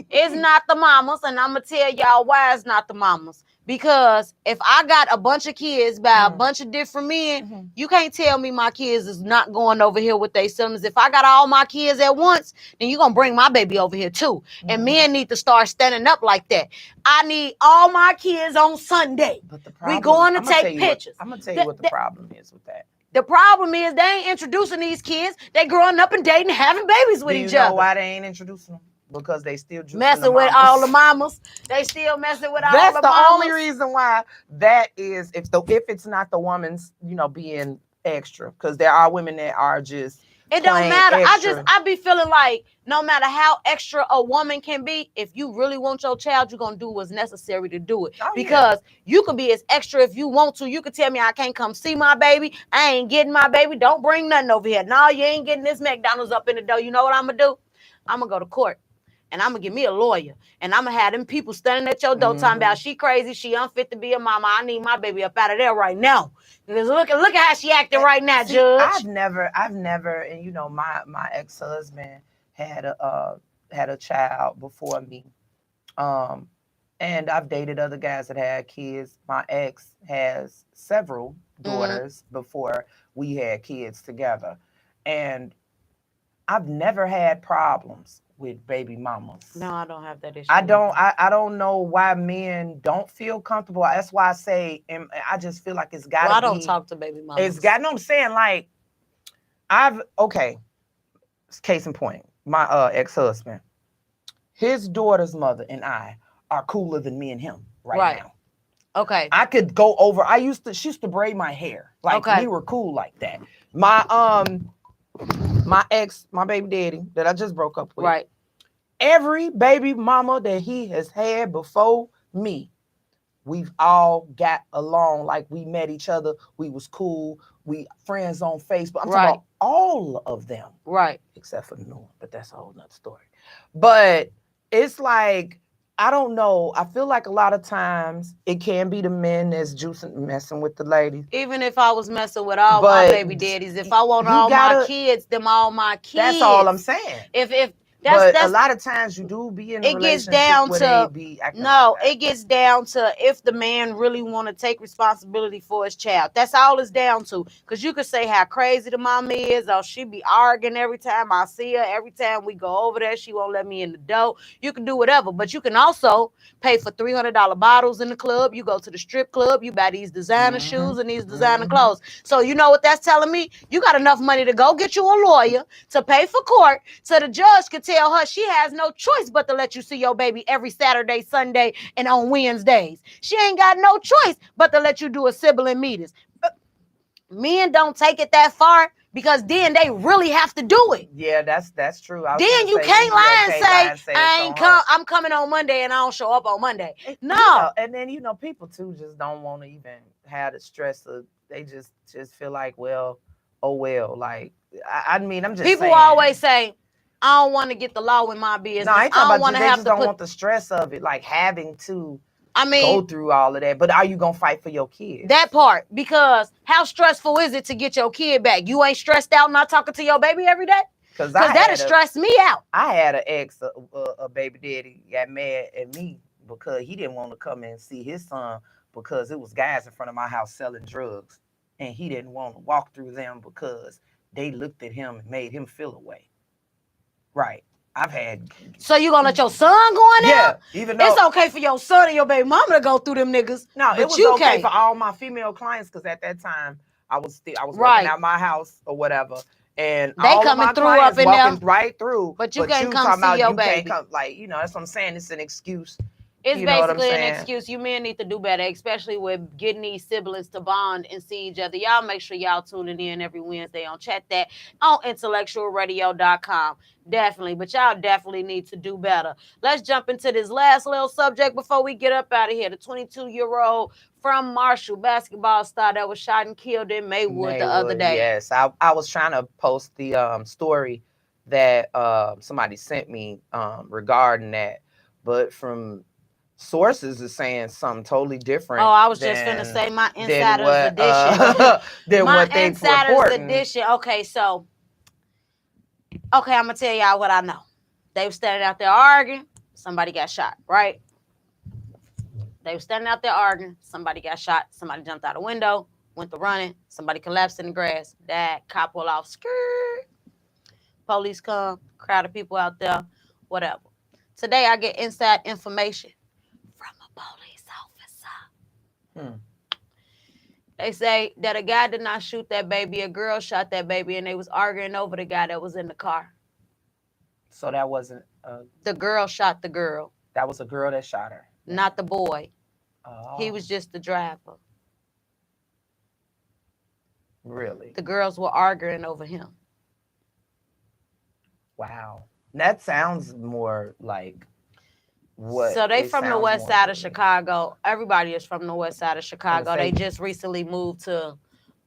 It's not the mamas, and I'm gonna tell y'all why it's not the mamas. Because if I got a bunch of kids by a bunch of different men, you can't tell me my kids is not going over here with their siblings. If I got all my kids at once, then you're gonna bring my baby over here too. And men need to start standing up like that. I need all my kids on Sunday. But the problem, we going to take pictures. I'm gonna tell you what the problem is with that. The problem is they ain't introducing these kids. They growing up and dating and having babies with each other. You know why they ain't introducing them? Because they still messing with all the mamas. They still messing with all the mamas. That's the only reason why that is. If it's not the woman's, being extra, because there are women that are just. It don't matter. Extra. I be feeling like no matter how extra a woman can be, if you really want your child, you're gonna do what's necessary to do it. Because you can be as extra if you want to. You can tell me I can't come see my baby. I ain't getting my baby. Don't bring nothing over here. No, you ain't getting this McDonald's up in the door. You know what I'm gonna do? I'm gonna go to court. And I'm going to get me a lawyer. And I'm going to have them people standing at your door talking about she crazy, she unfit to be a mama. I need my baby up out of there right now. Because look at how she acting right now, Judge. I've never, and my ex-husband had had a child before me. And I've dated other guys that had kids. My ex has several daughters before we had kids together. And I've never had problems with baby mamas. No, I don't have that issue. I don't know why men don't feel comfortable. That's why I say, and I just feel like it's gotta be. I don't talk to baby mamas. It's got, no, I'm saying, like, case in point, my ex-husband, his daughter's mother and I are cooler than me and him right now. Okay. I could go over. She used to braid my hair. Like, we were cool like that. My ex, my baby daddy that I just broke up with. Right. Every baby mama that he has had before me, we've all got along. Like, we met each other. We was cool. We friends on Facebook. I'm talking about all of them. Right. Except for the new one, but that's a whole nother story. But it's like, I don't know. I feel like a lot of times it can be the men that's juicing, messing with the ladies. Even if I was messing with all my baby daddies, if I want all my kids, them all my kids. That's all I'm saying. That's a lot of times you do be in a relationship where they be acting like that. It gets down to if the man really want to take responsibility for his child. That's all it's down to. Because you could say how crazy the mama is, or she be arguing every time I see her. Every time we go over there, she won't let me in the door. You can do whatever. But you can also pay for $300 bottles in the club. You go to the strip club. You buy these designer shoes and these designer clothes. So you know what that's telling me? You got enough money to go get you a lawyer, to pay for court, so the judge could tell her she has no choice but to let you see your baby every Saturday, Sunday, and on Wednesdays. She ain't got no choice but to let you do a sibling meetings. Men don't take it that far because then they really have to do it. Yeah, that's true. Then you can't lie and say I'm coming on Monday and I don't show up on Monday. No. And then people too just don't want to even have the stress of, they just feel like, well, oh well. Like, I mean, I'm just people saying. always say, I don't want to get the law in my business. No, I ain't talking about you. They just don't want the stress of it, like having to go through all of that. But are you gonna fight for your kids? That part, because how stressful is it to get your kid back? You ain't stressed out not talking to your baby every day? Because that'll stress me out. I had an ex, a baby daddy, got mad at me because he didn't want to come and see his son because it was guys in front of my house selling drugs, and he didn't want to walk through them because they looked at him and made him feel away. Right. I've had. So you gonna let your son go in there? Yeah. Even though it's okay for your son and your baby mama to go through them niggas. No, it was okay for all my female clients because at that time I was working at my house or whatever, and they all coming of my through clients up in walking there right through. But you can't come see your baby. That's what I'm saying. It's an excuse. It's basically an excuse. You men need to do better, especially with getting these siblings to bond and see each other. Y'all make sure y'all tuning in every Wednesday on Chat That on IntellectualRadio.com. Definitely. But y'all definitely need to do better. Let's jump into this last little subject before we get up out of here. The 22-year-old from Marshall basketball star that was shot and killed in Maywood the other day. Yes. I was trying to post the story that somebody sent me regarding that. But from sources is saying something totally different. Oh, I was just gonna say my insider's edition. Than what they reporting. Edition. Okay, I'm gonna tell y'all what I know. They were standing out there arguing. Somebody got shot. Right? They were standing out there arguing. Somebody got shot. Somebody jumped out a window. Went to running. Somebody collapsed in the grass. Died. Cop pulled off. Skirt. Police come. Crowd of people out there. Whatever. Today I get inside information from a police officer. They say that a guy did not shoot that baby. A girl shot that baby, and they was arguing over the guy that was in the car. So that wasn't the girl shot the girl. That was a girl that shot her. Not the boy. Oh. He was just the driver. Really? The girls were arguing over him. Wow. That sounds more like what. So they from the west side of Chicago. Everybody is from the west side of Chicago. They just recently moved to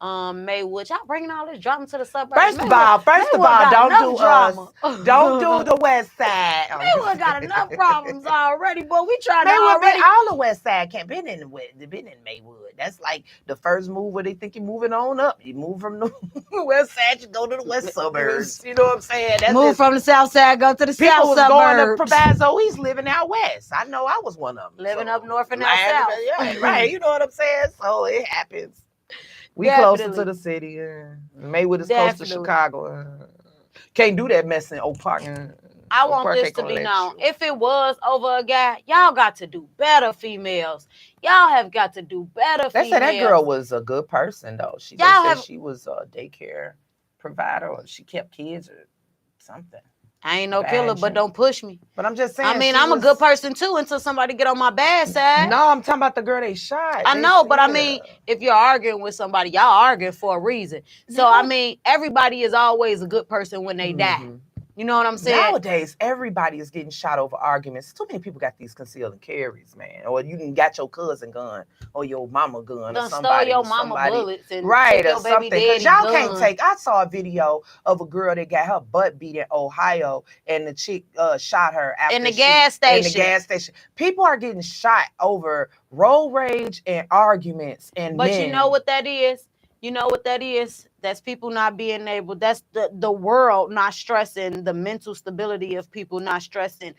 Maywood. Y'all bringing all this drama to the suburbs. First of all, don't do drama. Don't do the West Side. Maywood got enough problems already, but we trying to Maywood already. all the West Side can't been in Maywood. That's like the first move where they think you're moving on up. You move from the West Side, you go to the West suburbs. You know what I'm saying? That's Move from the South Side, go to the People South was suburbs. going to Proviso. He's living out west. I know I was one of them. Living up north and out south. Yeah, right. You know what I'm saying? So it happens. We Definitely. closer to the city. Maywood is close to Chicago. Can't do that mess in Oak Park. I want this to be known. If it was over a guy, y'all got to do better, females. Y'all have got to do better, They females. said that girl was a good person, though. She said she was a daycare provider, or she kept kids or something. I ain't no killer, but don't push me. But I'm just saying. I mean, I'm a good person too until somebody get on my bad side. No, I'm talking about the girl they shot. I know, but I mean, if you're arguing with somebody, y'all arguing for a reason. So I mean, everybody is always a good person when they die. You know what I'm saying? Nowadays, everybody is getting shot over arguments. Too many people got these concealed and carries, man. Or you can got your cousin gun or your mama gun or somebody. Stole your mama bullets and right, took or your something. Because y'all can't take. I saw a video of a girl that got her butt beat in Ohio, and the chick shot her after in the gas station. In the gas station. People are getting shot over road rage and arguments. But you know what that is? You know what that is? That's people not being able, that's the world not stressing the mental stability of people, not stressing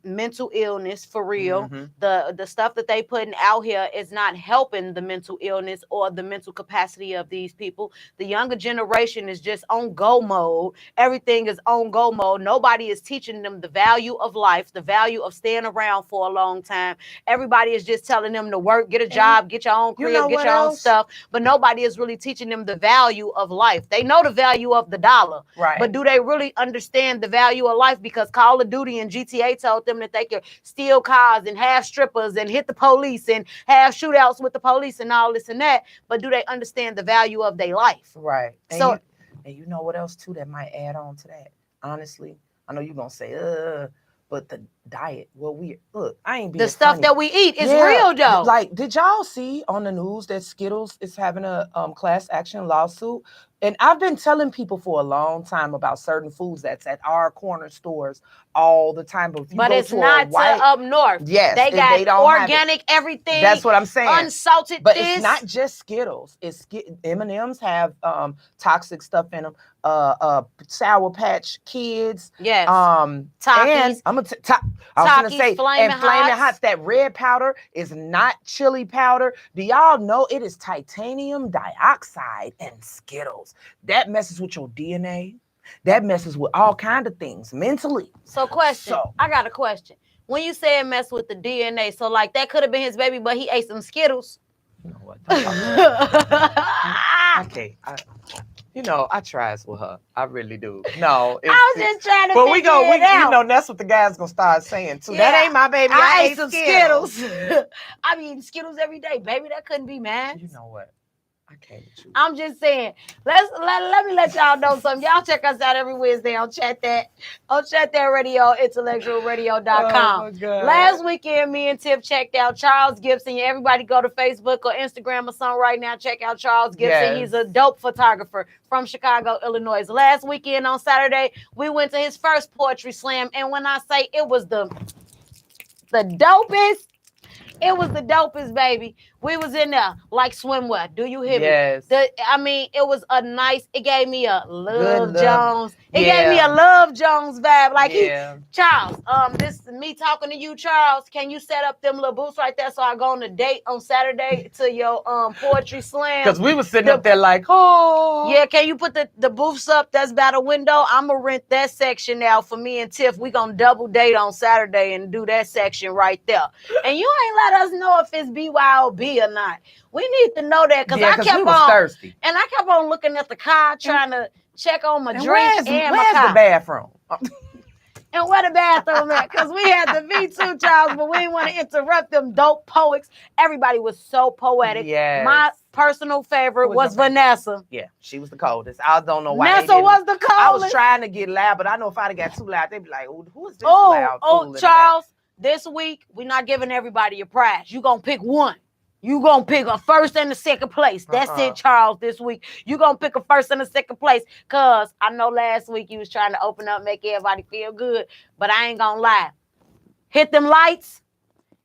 mental illness for real. The stuff that they putting out here is not helping the mental illness or the mental capacity of these people. The younger generation is just on go mode. Everything is on go mode. Nobody is teaching them the value of life, the value of staying around for a long time. Everybody is just telling them to work, get a job, get your own crib, get your own stuff. But nobody is really teaching them the value of life. They know the value of the dollar, right? But do they really understand the value of life? Because Call of Duty and GTA told them that they could steal cars and have strippers and hit the police and have shootouts with the police and all this and that. But do they understand the value of their life? Right. And you know what else too that might add on to that? Honestly, I know you're gonna say, but the diet. Well, I ain't being the stuff funny. That we eat is real though. Like, did y'all see on the news that Skittles is having a class action lawsuit? And I've been telling people for a long time about certain foods that's at our corner stores all the time. But it's not up north. Yes, they got organic everything. That's what I'm saying. Unsalted. But it's not just Skittles. M&Ms have toxic stuff in them. Sour Patch Kids. Yes. Takis. And I was gonna say, Flaming Hots. That red powder is not chili powder. Do y'all know it is titanium dioxide in Skittles? That messes with your DNA. That messes with all kinds of things mentally. I got a question. When you say it mess with the DNA, so like that could have been his baby, but he ate some Skittles. You know what? Okay. I tries with her. I really do. No, I was just trying to figure it out. That's what the guy's gonna start saying too. Yeah, that ain't my baby. I ate some Skittles. I mean Skittles every day, baby. That couldn't be mine. You know what? I can't with you. I'm just saying. Let me let y'all know something. Y'all check us out every Wednesday on Chat That Radio, IntellectualRadio.com. Oh my God. Last weekend, me and Tiff checked out Charles Gibson. Everybody go to Facebook or Instagram or something right now. Check out Charles Gibson. Yes. He's a dope photographer from Chicago, Illinois. Last weekend on Saturday, we went to his first poetry slam. And when I say it was the dopest, it was the dopest, baby. We was in there like swimwear. Do you hear me? Yes. It was it gave me a Love Jones. It gave me a Love Jones vibe. Like Charles, this is me talking to you, Charles. Can you set up them little booths right there so I go on a date on Saturday to your poetry slam? Because we was sitting up there like, oh. Yeah, can you put the booths up that's by the window? I'm going to rent that section now for me and Tiff. We going to double date on Saturday and do that section right there. And you ain't let us know if it's BYOB or not. We need to know that because I kept on thirsty. And I kept on looking at the car trying to check on my drink where's my car. Where's the bathroom? And where the bathroom at? Because we had the V2, Charles, but we didn't want to interrupt them dope poets. Everybody was so poetic. Yes. My personal favorite was Vanessa. Yeah, she was the coldest. I don't know why. Vanessa was the coldest. I was trying to get loud, but I know if I'd have got too loud, they'd be like, who is this loud? Oh, Charles, this week, we're not giving everybody a prize. You're going to pick one. You gonna pick a first and a second place. That's it, Charles, this week. You gonna pick a first and a second place. Cause I know last week you was trying to open up, make everybody feel good. But I ain't gonna lie. Hit them lights.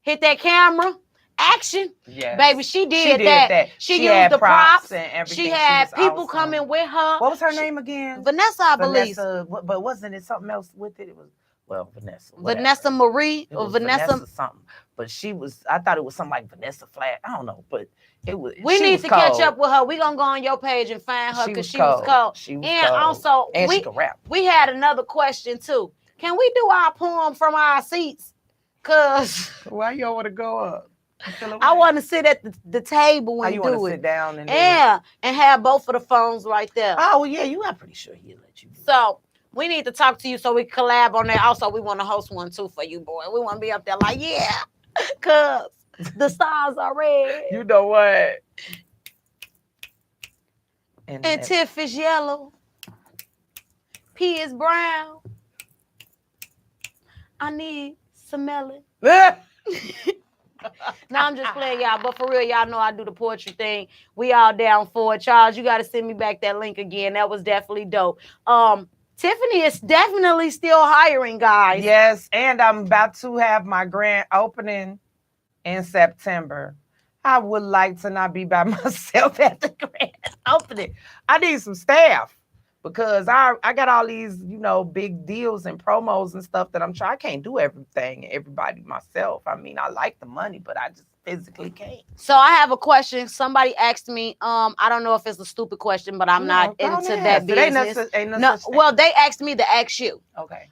Hit that camera. Action. Yes. Baby, she did that. She used the props and everything. She had people awesome. coming with her. What was her name again? Vanessa, I believe. But wasn't it something else with it? It was, Vanessa. Whatever. Vanessa Marie it or was Vanessa something. But I thought it was something like Vanessa Flat. I don't know, but it was. We need to catch up with her. We gonna go on your page and find her because she was cold. She was and cold. Also, she could rap. We had another question too. Can we do our poem from our seats? Cause why you don't want to go up? I want to sit at the table when you do want to it. sit down and and have both of the phones right there. Oh well, yeah, I'm pretty sure he'll let you. So we need to talk to you so we collab on that. Also, we want to host one too for you, boy. We want to be up there like, yeah, cause the stars are red. You know what? And Tiff is yellow. P is brown. I need some melon. No, I'm just playing, y'all. But for real, y'all know I do the poetry thing. We all down for it. Charles, you got to send me back that link again. That was definitely dope. Tiffany is definitely still hiring, guys. Yes, and I'm about to have my grand opening in September. I would like to not be by myself at the grand opening. I need some staff because I got all these, big deals and promos and stuff that I'm trying. I can't do everything and everybody myself. I mean, I like the money, but I just physically can't. So I have a question. Somebody asked me, I don't know if it's a stupid question, but I'm not into that business. Well, they asked me to ask you. Okay.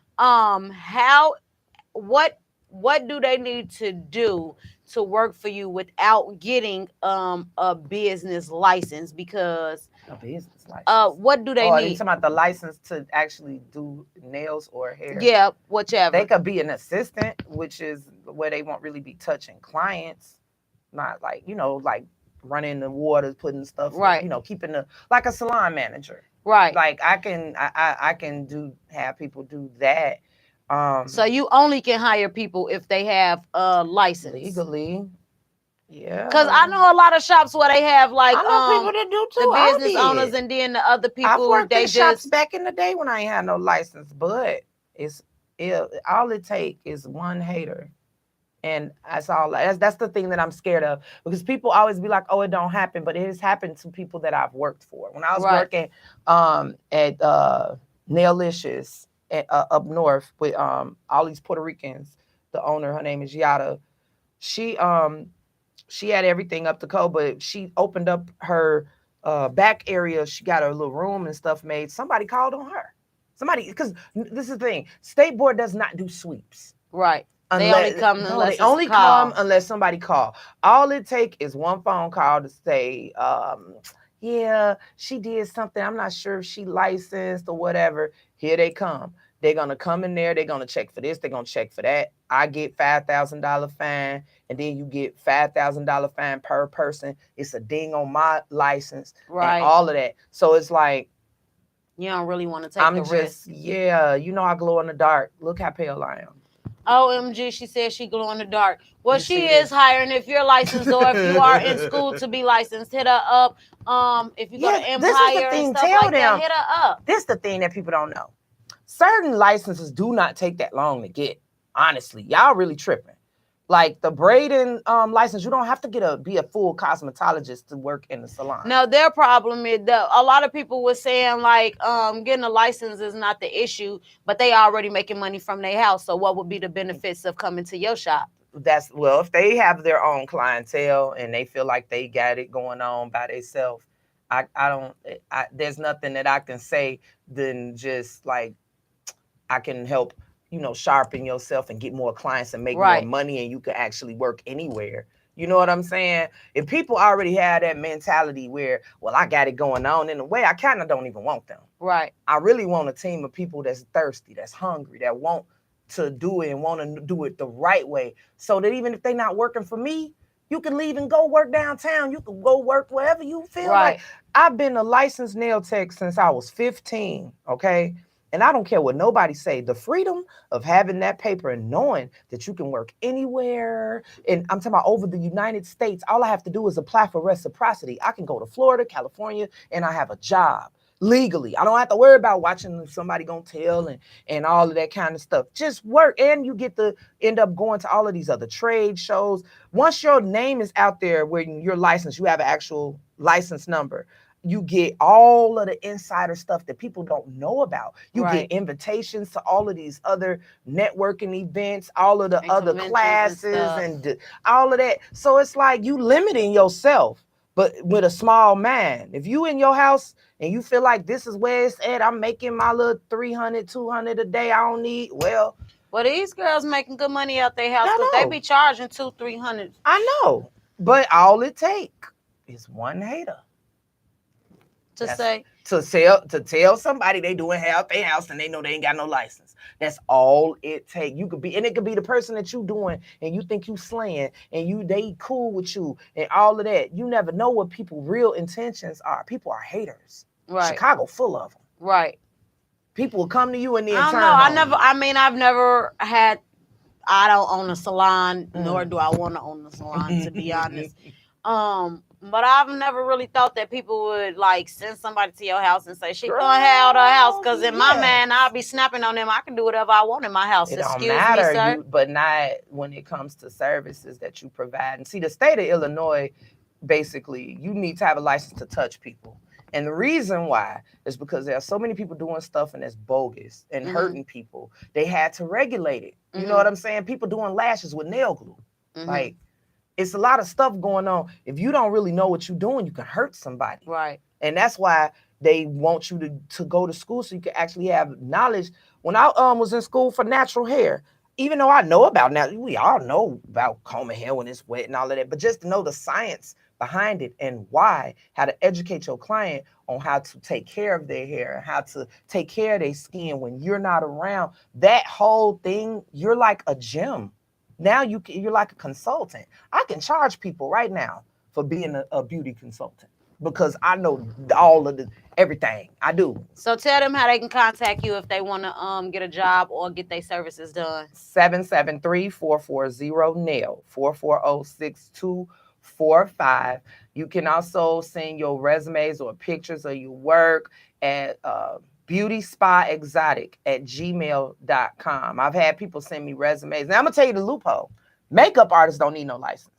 What do they need to do to work for you without getting a business license? Because a business license. What do they need? Are you talking about the license to actually do nails or hair? Yeah, whichever. They could be an assistant, which is where they won't really be touching clients. Not like, like running the waters, putting stuff, right. Keeping like a salon manager. Right. Like I can have people do that. So you only can hire people if they have a license. Legally. Yeah. Because I know a lot of shops where they have like I know people that do too. The business owners and then the other people. I've worked in shops back in the day when I ain't had no license, but all it take is one hater. And that's all. That's the thing that I'm scared of, because people always be like, "Oh, it don't happen," but it has happened to people that I've worked for. When I was working at Nailicious up north with all these Puerto Ricans, the owner, her name is Yada. She had everything up to code, but she opened up her back area. She got her little room and stuff made. Somebody called on her. Because this is the thing. State board does not do sweeps. Right. They only come unless somebody call. All it take is one phone call to say, yeah, she did something. I'm not sure if she licensed or whatever. Here they come. They're going to come in there. They're going to check for this. They're going to check for that. I get $5,000 fine, and then you get $5,000 fine per person. It's a ding on my license. Right. And all of that. So it's like, you don't really want to take the risk. Yeah, I glow in the dark. Look how pale I am. OMG, she said she glow in the dark. Well, she is hiring. If you're licensed or if you are in school to be licensed, hit her up. If you go to Empire and stuff like that, hit her up. This is the thing that people don't know. Certain licenses do not take that long to get. Honestly, y'all really tripping. Like the braiding license, you don't have to be a full cosmetologist to work in the salon. No, their problem is a lot of people were saying like getting a license is not the issue, but they already making money from their house. So what would be the benefits of coming to your shop? If they have their own clientele and they feel like they got it going on by themselves, there's nothing that I can say than just like I can help sharpen yourself and get more clients and make more money, and you can actually work anywhere. You know what I'm saying? If people already have that mentality where, well, I got it going on, in a way, I kind of don't even want them. Right. I really want a team of people that's thirsty, that's hungry, that want to do it and want to do it the right way. So that even if they're not working for me, you can leave and go work downtown. You can go work wherever you feel like. I've been a licensed nail tech since I was 15, okay? And I don't care what nobody say. The freedom of having that paper and knowing that you can work anywhere. And I'm talking about over the United States. All I have to do is apply for reciprocity. I can go to Florida, California, and I have a job legally. I don't have to worry about watching somebody gonna tell and all of that kind of stuff. Just work. And you get to end up going to all of these other trade shows. Once your name is out there where you're licensed, you have an actual license number. You get all of the insider stuff that people don't know about. You Right. get invitations to all of these other networking events, all of the And other conventions and classes stuff. and all of that. So it's like you limiting yourself, but with a small mind. If you in your house and you feel like this is where it's at, I'm making my little 300, 200 a day, I don't need, well, Well, these girls making good money out their house I because they know. be charging $200-$300. I know. But all it take is one hater to That's- say, to tell somebody they doing hair out their house and they know they ain't got no license. That's all it take. You could be, and it could be the person that you doing and you think you slaying and they cool with you and all of that. You never know what people real intentions are. People are haters. right, Chicago full of them. right. People will come to you and then I don't turn know. on you. I've never had, I don't own a salon, nor Mm. do I want to own a salon, to be honest. But I've never really thought that people would like send somebody to your house and say she Girl, throwing hair out her house. Because in my yes. man, I'll be snapping on them. I can do whatever I want in my house. It don't Excuse matter, me, sir. but not when it comes to services that you provide. And see, the state of Illinois, basically, you need to have a license to touch people. And the reason why is because there are so many people doing stuff and it's bogus and Mhm. hurting people. They had to regulate it. You Mhm. know what I'm saying? People doing lashes with nail glue. Mhm. Like, it's a lot of stuff going on. If you don't really know what you're doing, you can hurt somebody. Right. And that's why they want you to go to school so you can actually have knowledge. When I was in school for natural hair, even though I know about now, we all know about combing hair when it's wet and all of that, but just to know the science behind it and why, how to educate your client on how to take care of their hair and how to take care of their skin when you're not around, that whole thing, you're like a gym. Now you're like a consultant. I can charge people right now for being a beauty consultant because I know all of everything. I do. So tell them how they can contact you if they want to get a job or get their services done. 773-440-NAIL, 440-6245. You can also send your resumes or pictures of your work at beautyspaexotic@gmail.com. I've had people send me resumes. Now I'm gonna tell you the loophole. Makeup artists don't need no license.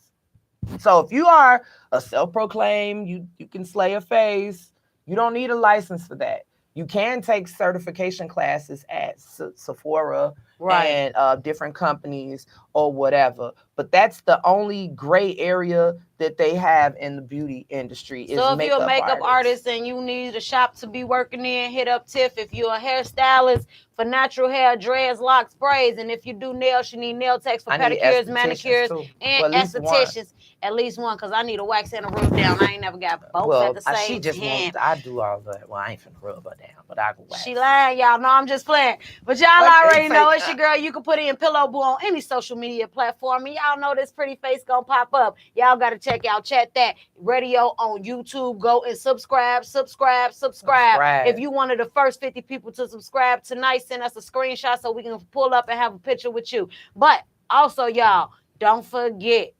So if you are a self-proclaimed, you can slay a face, you don't need a license for that. You can take certification classes at Sephora Right. and different companies or whatever. But that's the only gray area that they have in the beauty industry. So if you're a makeup artist and you need a shop to be working in, hit up Tiff. If you're a hairstylist for natural hair, dreads, locks, braids, and if you do nails, you need nail techs for pedicures, manicures, too. and Well, at least one. estheticians. At least one, because I need a wax and a rub down. I ain't never got both at the same she just time. wants, I do all that. Well, I ain't finna rub her down, but I can wax. She lying, y'all. No, I'm just playing. But y'all already know it's your girl. You can put in Pillow Boo on any social media platform. And y'all know this pretty face gonna pop up. Y'all gotta check out Chat That Radio on YouTube. Go and subscribe. If you one of the first 50 people to subscribe tonight, send us a screenshot so we can pull up and have a picture with you. But also, y'all, don't forget,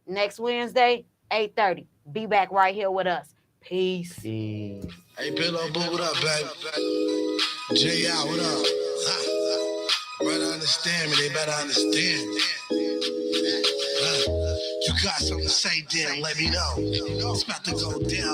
next Wednesday, 8:30. Be back right here with us. Peace. Hey, Pillow Boo, what up, baby? J out, what up? Better understand me, they better understand me. You got something to say, then let me know. It's about to go down.